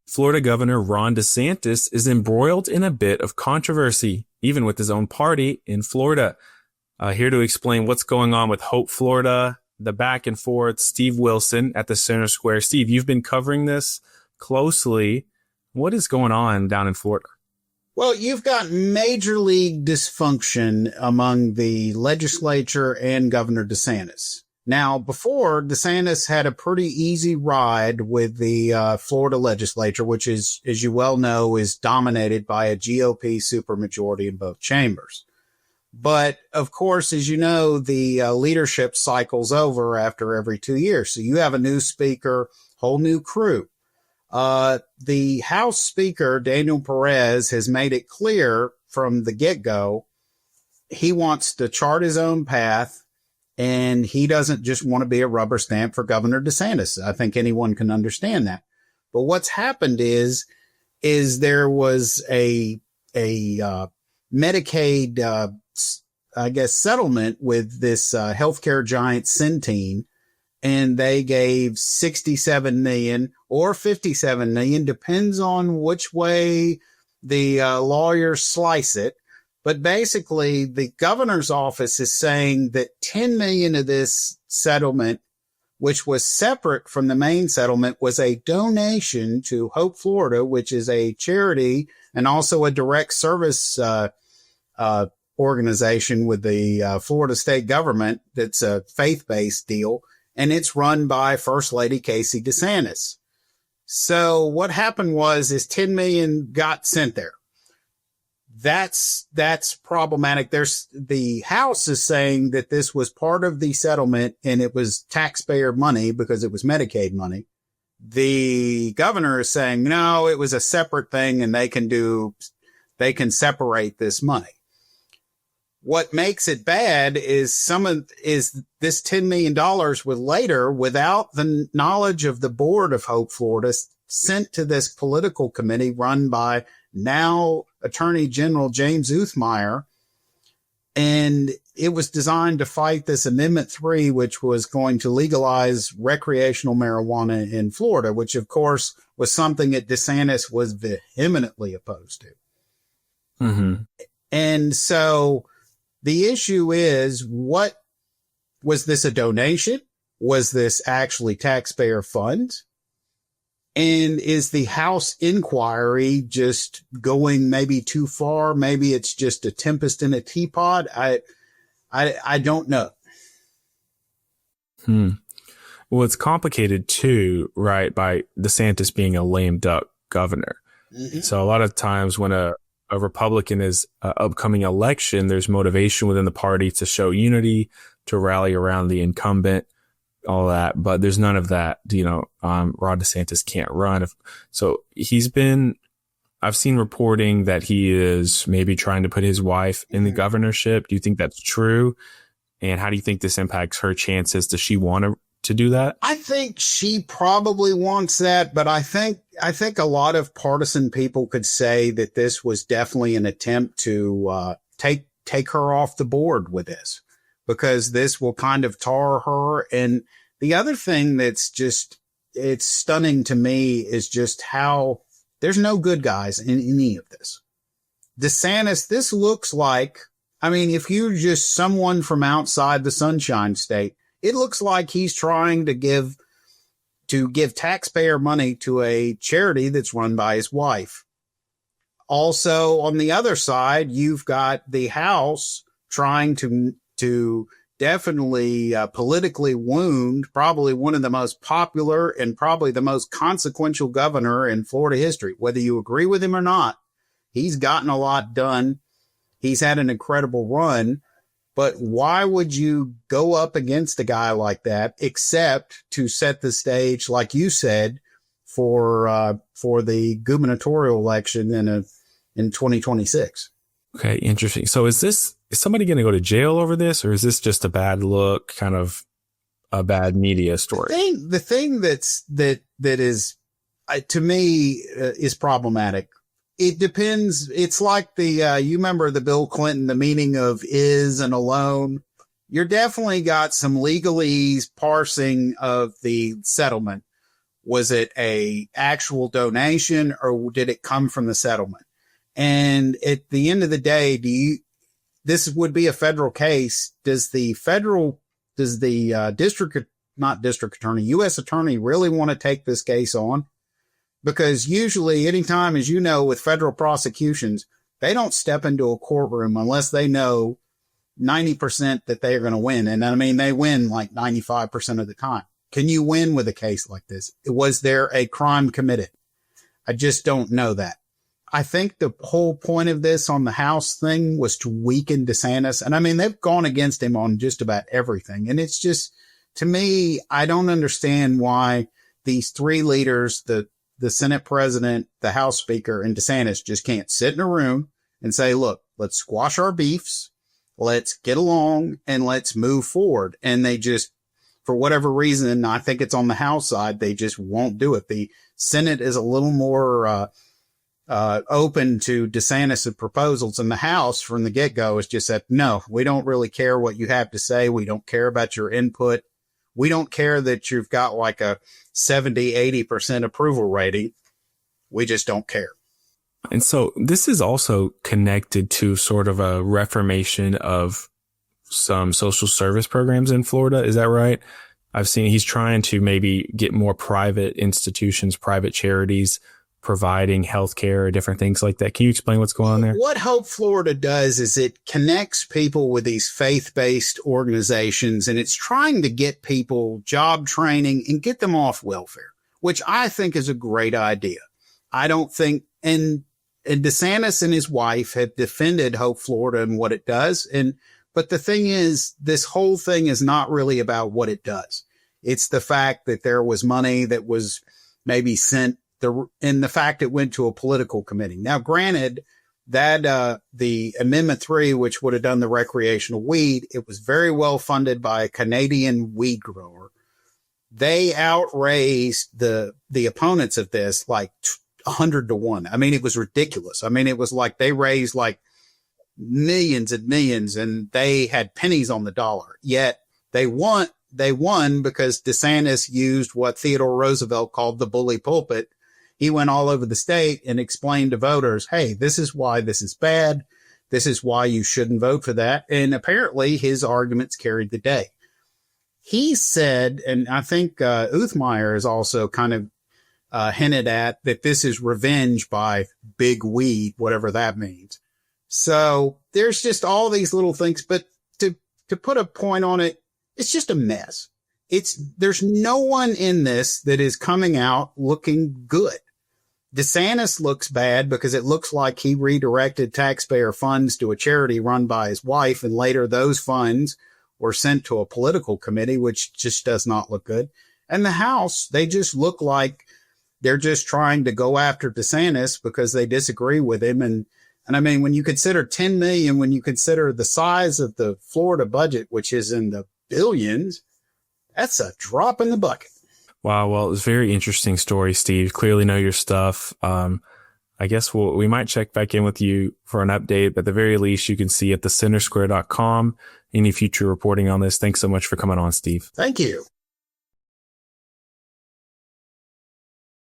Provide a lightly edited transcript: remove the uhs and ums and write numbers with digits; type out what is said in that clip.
Florida Governor Ron DeSantis is embroiled in a bit of controversy, even with his own party in Florida. Here to explain what's going on with Hope Florida, the back and forth, Steve Wilson at the Center Square. Steve, you've been covering this closely. What is going on down in Florida? Well, you've got major league dysfunction among the legislature and Governor DeSantis. Now, before, DeSantis had a pretty easy ride with the Florida Legislature, which is, as you well know, is dominated by a GOP supermajority in both chambers. But, of course, as you know, the leadership cycles over after every 2 years. So you have a new speaker, whole new crew. The House Speaker, Daniel Perez, has made it clear from the get-go he wants to chart his own path, and he doesn't just want to be a rubber stamp for Governor DeSantis. I think anyone can understand that. But what's happened is there was a Medicaid, settlement with this healthcare giant Centene, and they gave 67 million or 57 million, depends on which way the lawyers slice it. But basically, the governor's office is saying that 10 million of this settlement, which was separate from the main settlement, was a donation to Hope Florida, which is a charity and also a direct service organization with the Florida state government. That's a faith-based deal, and it's run by First Lady Casey DeSantis. So what happened is 10 million got sent there. That's problematic. The House is saying that this was part of the settlement and it was taxpayer money because it was Medicaid money. The governor is saying, no, it was a separate thing and they can separate this money. What makes it bad is this $10 million was later, without the knowledge of the board of Hope Florida, sent to this political committee run by now Attorney General James Uthmeyer. And it was designed to fight this Amendment 3, which was going to legalize recreational marijuana in Florida, which of course was something that DeSantis was vehemently opposed to. Mm-hmm. And so the issue is, what was this a donation? Was this actually taxpayer funds? And is the House inquiry just going maybe too far? Maybe it's just a tempest in a teapot. I don't know. Well, it's complicated too, right? By DeSantis being a lame duck governor. Mm-hmm. So a lot of times when a Republican is upcoming election, there's motivation within the party to show unity, to rally around the incumbent, all that. But there's none of that. Ron DeSantis can't run. I've seen reporting that he is maybe trying to put his wife in the governorship. Do you think that's true? And how do you think this impacts her chances? Does she want to do that? I think she probably wants that, but I think a lot of partisan people could say that this was definitely an attempt to take her off the board with this, because this will kind of tar her. And the other thing that's it's stunning to me is just how there's no good guys in any of this. DeSantis, this looks like, if you're just someone from outside the Sunshine State, it looks like he's trying to give taxpayer money to a charity that's run by his wife. Also, on the other side, you've got the House trying to definitely politically wound probably one of the most popular and probably the most consequential governor in Florida history. Whether you agree with him or not, he's gotten a lot done. He's had an incredible run. But why would you go up against a guy like that, except to set the stage, like you said, for the gubernatorial election in 2026? Okay, interesting. So is somebody going to go to jail over this, or is this just a bad look, kind of a bad media story? The thing that is to me is problematic. It depends. It's like you remember the Bill Clinton, the meaning of is and alone. You're definitely got some legalese parsing of the settlement Was it a actual donation, or did it come from the settlement? And at the end of the day, this would be a federal case. Does the district attorney, U.S. attorney really want to take this case on? Because usually anytime, as you know, with federal prosecutions, they don't step into a courtroom unless they know 90% that they are going to win. And I mean, they win like 95% of the time. Can you win with a case like this? Was there a crime committed? I just don't know that. I think the whole point of this on the House thing was to weaken DeSantis. And I mean, they've gone against him on just about everything. And it's just, to me, I don't understand why these three leaders, the Senate president, the House speaker, and DeSantis just can't sit in a room and say, look, let's squash our beefs. Let's get along and let's move forward. And they just, for whatever reason, I think it's on the House side, they just won't do it. The Senate is a little more open to DeSantis' proposals, and the House from the get-go has just said, no, we don't really care what you have to say. We don't care about your input. We don't care that you've got like a 70, 80% approval rating. We just don't care. And so this is also connected to sort of a reformation of some social service programs in Florida. Is that right? I've seen he's trying to maybe get more private institutions, private charities providing healthcare or different things like that. Can you explain what's going on there? What Hope Florida does is it connects people with these faith-based organizations, and it's trying to get people job training and get them off welfare, which I think is a great idea. I don't think, and DeSantis and his wife have defended Hope Florida and what it does. But the thing is, this whole thing is not really about what it does. It's the fact that there was money that was maybe sent, and the fact it went to a political committee. Now, granted that the Amendment 3, which would have done the recreational weed, it was very well funded by a Canadian weed grower. They outraised the opponents of this like 100 to 1. I mean, it was ridiculous. I mean, it was like they raised like millions and millions, and they had pennies on the dollar. Yet they won because DeSantis used what Theodore Roosevelt called the bully pulpit. He went all over the state and explained to voters, hey, this is why this is bad. This is why you shouldn't vote for that. And apparently his arguments carried the day. He said, and I think Uthmeyer has also kind of hinted at, that this is revenge by big weed, whatever that means. So there's just all these little things, but to put a point on it, it's just a mess. There's no one in this that is coming out looking good. DeSantis looks bad because it looks like he redirected taxpayer funds to a charity run by his wife, and later those funds were sent to a political committee, which just does not look good. And the House, they just look like they're just trying to go after DeSantis because they disagree with him. And I mean, when you consider 10 million, when you consider the size of the Florida budget, which is in the billions, that's a drop in the bucket. Wow. Well, it was a very interesting story, Steve. Clearly know your stuff. I guess we might check back in with you for an update, but at the very least, you can see at thecentersquare.com any future reporting on this. Thanks so much for coming on, Steve. Thank you.